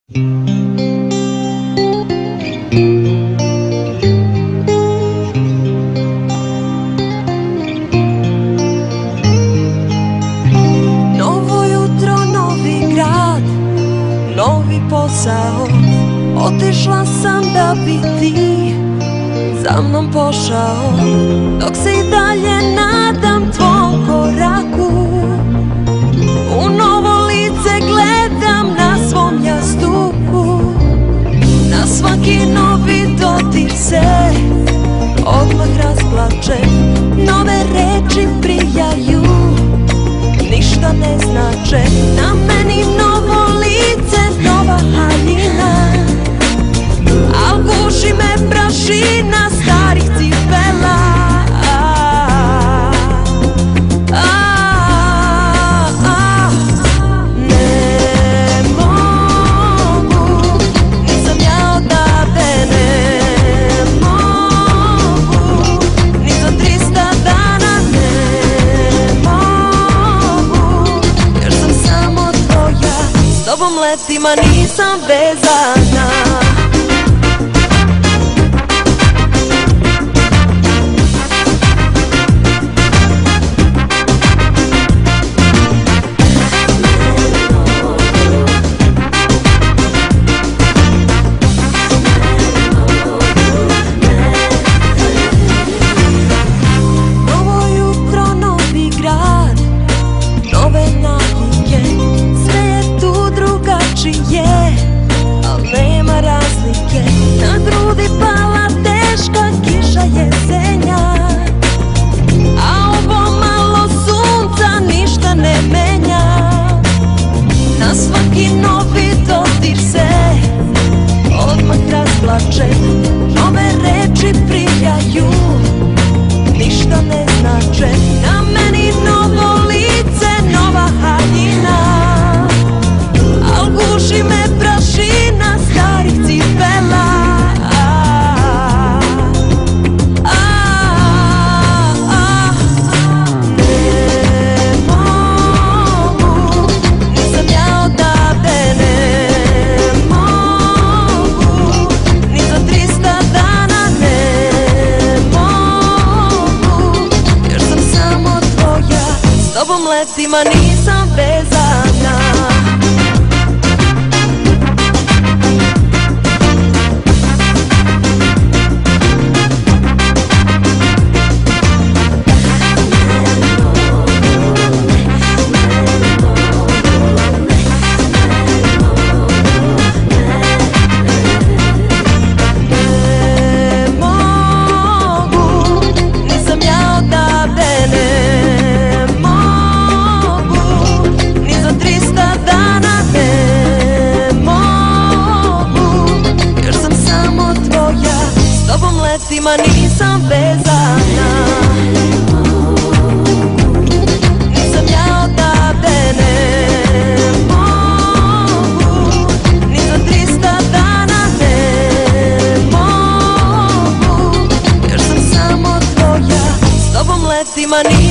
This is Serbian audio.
Novo jutro, novi grad, novi posao. Otišla sam da bi ti za mnom pošao, dok se i dalje nadam tvom koraku. U novo lice gledam na svom jastuku, na svaki novi dodir se odmah razplačem. Nove reči prijaju, ništa ne znače. Na meni novo lice, nova haljina, al guši me prašina starih cipela. Ne mogu, nisam ja odavde, ne mogu, ni za 300 dana, ne mogu, jer sam samo tvoja, s tobom letim, a nisam vezana. Al nema razlike, na grudi pala teška kiša jesenja, a ovo malo sunca ništa ne menja. Na svaki novi dodir se odmah razplače. Nove reči prijaju, ništa ne znače. Na meni novo lice, nova haljina, al guši me prašina starih cipela. Ne mogu, nisam ja odavde, ne mogu, ni za 300 dana, ne mogu, jer sam samo tvoja, s tobom letim, a nisam vezana. Ma nisam vezana, nisam ja odavde, ne mogu, ni za 300 dana, ne mogu, jer sam samo tvoja, s tobom letim, a nisam